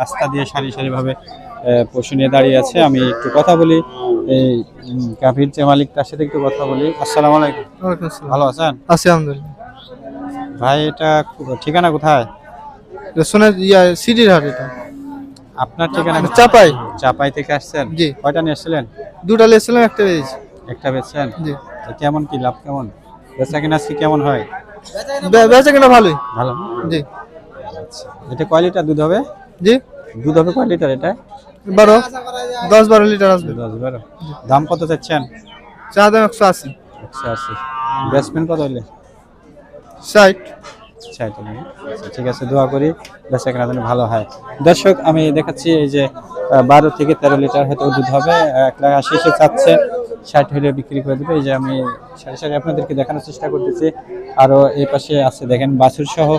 রাস্তা দিয়ে সারি সারিভাবে পশু নিয়ে দাঁড়িয়ে আছে। আমি একটু কথা বলি এই গাভীর যে মালিক তার সাথে একটু কথা বলি। আসসালামু আলাইকুম। ভালো আছেন? আছি আলহামদুলিল্লাহ। ভাই এটা ঠিকানা কোথায়? সিটির হাট এটা। আপনার ঠিকানা চাপাই। চাপাই থেকে আসছেন? জি। কয়টা নিয়ে আসছিলেন? দুটা লেছিলাম, একটা পেয়েছি। একটা বেচছেন? জি। কেমন কি লাভ কেমন? বেচা কিনা আজকে কেমন হয়? বেচা কিনা ভালোই। ভালো। জি। আচ্ছা, এটা কয় লিটার দুধ হবে? জি। দুধ হবে কয় লিটার এটা? 10-12 লিটার আসবে। 10-12। দাম কত চাচ্ছেন? চা দাম 180। 180। বেচবেন কত হইলে? 60। 60 হইলে। আচ্ছা, ঠিক আছে, দোয়া করি বেচা কেনা যেন ভালো হয়। দর্শক আমি দেখাচ্ছি এই যে 12 থেকে 13 লিটার হয়তো দুধ হবে। 180 সে চাচ্ছে, 60 হলে বিক্রি করে দেবে। এই যে আমি সারি সারি আপনাদেরকে দেখানোর চেষ্টা করতেছি। আরো এই পাশে আছে দেখেন বাছুর সহ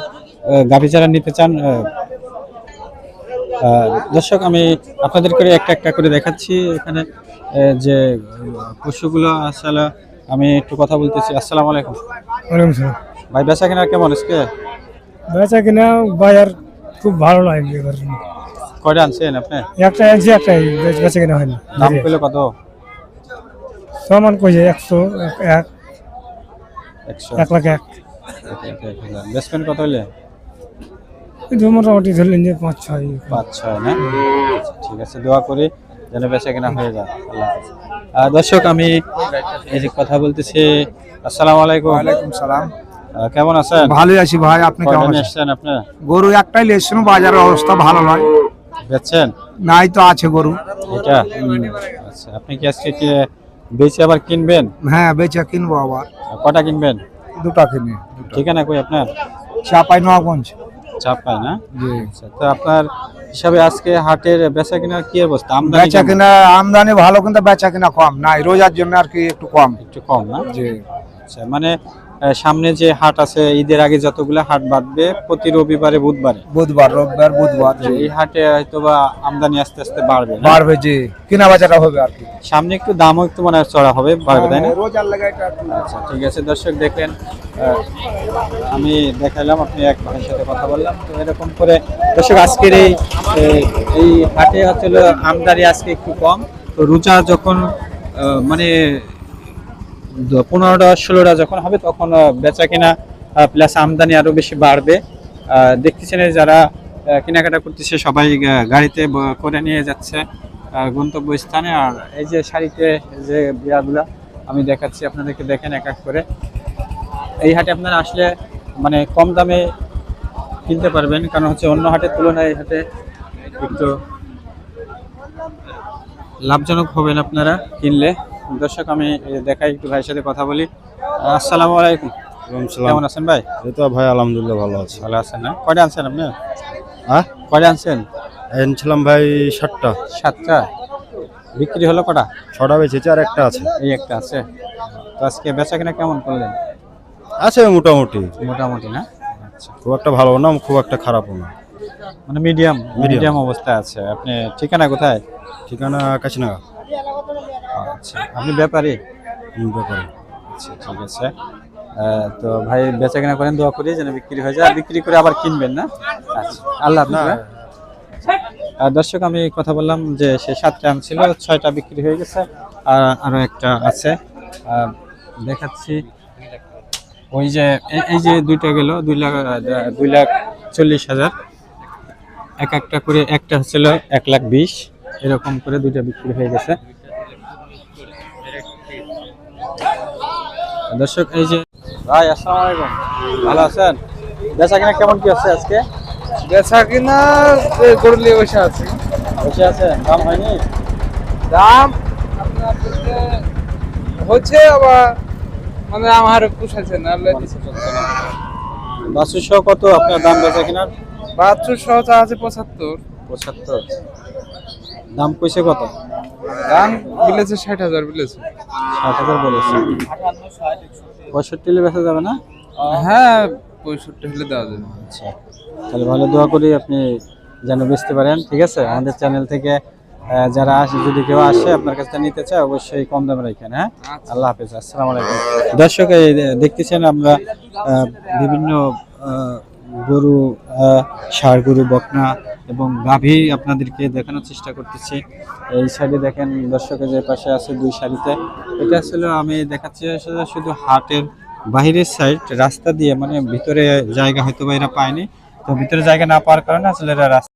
গাভী যারা নিতে চান। দর্শক আমি আপনাদের করে একটা একটা করে দেখাচ্ছি এখানে যে পশুগুলো। আসলে আমি একটু কথা বলতেছি। আসসালামু আলাইকুম। ওয়ালাইকুম সালাম। ভাই বেচা কেনা কেমন আজকে? বেচা কিনা বাজার খুব ভালো লাগে এবার। কয়টা আনছেন আপনি? একটা আনছি, একটা বেচা কিনা হয় না। দাম কইলো কত? সমান কইছে 100 100 1 লাখ 1। বেচবেন কত হইলে? কিন্তু মোটামুটি ধরলেন যে 5-6। 5-6 না? আচ্ছা, ঠিক আছে, দোয়া করি যেন বেচা কেনা হয়ে যায়। আল্লাহ হাফেজ। দর্শক আমি এই যে কথা বলতেছি। আসসালামু আলাইকুম। ওয়ালাইকুম সালাম। কেমন আছেন? ভালোই আছি ভাই, আপনি কেমন কয়টা নিয়ে আছেন? আসছেন আপনি? গরু একটাই লেছিল, বাজারের অবস্থা ভালো নয়। বেচছেন? নাই তো আছে গরু। এটা আচ্ছা, আপনি কি আজকে কি বেচে আবার কিনবেন? হ্যাঁ, বেচা কিনবো আবার। কটা কিনবেন? দুটা কিনে। ঠিকানা কই আপনার? চাপাই নগঞ্জ। চাপ পায় না? জি। আচ্ছা, তো আপনার হিসাবে আজকে হাটের বেচা কেনার কি অবস্থা? আমদানি বেচা কেমন? কিনা আমদানি ভালো, কিন্তু বেচা কিনা কম। নাই, রোজার জন্য আর কি একটু কম। একটু কম না? জি। আচ্ছা, মানে সামনে যে হাট আছে ঈদের আগে যতগুলো হাট বাঁধবে প্রতি রবিবারে বুধবারে, রোববার বুধবার। জি। এই হাটে হয়তো বা আমদানি আস্তে আস্তে বাড়বে না? বাড়বে, জি। কিনা বেচাটা হবে আর কি। সামনে একটু দামও একটু মানে চড়া হবে, বাড়বে, তাই না? রোজার লাগা এটা। আচ্ছা, ঠিক আছে। দর্শক দেখলেন আমি দেখাইলাম, আপনি এক ভাইয়ের সাথে কথা বললাম। তো এরকম করে দর্শক আজকের এই হাটে হচ্ছে আমদানি আজকে একটু কম। তো রোজা যখন মানে 15টা 16টা যখন হবে তখন বেচা কিনা প্লাস আমদানি আরো বেশি বাড়বে। দেখতেছেন যারা কেনাকাটা করতেছে সবাই গাড়িতে করে নিয়ে যাচ্ছে গন্তব্যস্থানে। আর এই যে শাড়িতে যে বিয়াগুলা আমি দেখাচ্ছি আপনাদেরকে, দেখেন এক এক করে। এই হাটে আপনারা আসলে মানে কম দামে কিনতে পারবেন, কারণ হচ্ছে অন্য হাটের তুলনায় এই হাটে একটু লাভজনক হবেন আপনারা কিনলে। দর্শক আমি দেখাই, একটু ভাইয়ের সাথে কথা বলি। আসসালামু আলাইকুম। কেমন আছেন ভাই? এই তো ভাই আলহামদুলিল্লাহ ভালো আছি। ভালো আছেন না? কয়টা আনছেন আপনি? হ্যাঁ, কয়টা আনছেন? এনেছিলাম ভাই 7টা। 7টা। বিক্রি হলো কটা? 6টা বেচেছি, আর একটা আছে। এই একটা আছে। তো আজকে বেচা কিনা কেমন করলেন? আছে মোটামুটি। মোটামুটি না? আচ্ছা, খুব একটা ভালো না, খুব একটা খারাপও না, মানে মিডিয়াম অবস্থায় আছে। আপনি ঠিকানা কোথায়? ঠিকানা কাশিনাগা। আচ্ছা, আপনি ব্যাপারী? ব্যাপারে। আচ্ছা, ঠিক আছে। তো ভাই বেচা কেনা করেন, দোয়া করি যেন বিক্রি হয়ে যায়, বিক্রি করে আবার কিনবেন না? আচ্ছা, আল্লাহ হাফেজ। দর্শক আমি কথা বললাম যে সে 7টা ছিল, 6টা বিক্রি হয়ে গেছে, আর আরো একটা আছে দেখাচ্ছি। ওই যে এই যে দুইটা গেল 2,40,000, এক একটা করে। একটা হচ্ছিল 1,20,000, এরকম করে দুইটা বিক্রি হয়ে গেছে। দর্শক এই যে ভাই, আসসালামু আলাইকুম। ভালো আছেন? বেচা কিনা কেমন কি আছে আজকে? বেচা কিনা গরু নিয়ে বসে আছি। বসে আছেন? দাম হয়নি? দাম হচ্ছে, আবার মানে আমার পোষাচ্ছে না। বাছুর সহ কত আপনার দাম বেচা কিনার? বাছুর সহ চা আছে 75। 75। দাম কইছে কত? দাম বিলেছে 60,000 বিলেছে। 60,000 বলেছে। 65 হলে বেচা যাবে না? হ্যাঁ, 65 হলে দেওয়া যাবে। আচ্ছা, তাহলে ভালো, দোয়া করি আপনি যেন বেচতে পারেন। ঠিক আছে, আমাদের চ্যানেল থেকে যারা আসে, যদি কেউ আসে আপনার কাছে নিতে চায়, অবশ্যই কম দামে রাখেন। হ্যাঁ, আল্লাহ হাফেজ। আসসালামু আলাইকুম। দর্শক দেখতেছেন আমরা বিভিন্ন গরু, ষাঁড় গরু, বকনা এবং গাভী আপনাদেরকে দেখানোর চেষ্টা করতেছি। এই সাইডে দেখেন দর্শকের যে পাশে আছে দুই সারিতে, এটা আসলে আমি দেখাচ্ছি আসলে শুধু হাটের বাহিরের সাইড রাস্তা দিয়ে, মানে ভিতরে জায়গা হয়তো বা এরা পায়নি, তো ভিতরে জায়গা না পাওয়ার কারণে আসলে এরা রাস্তা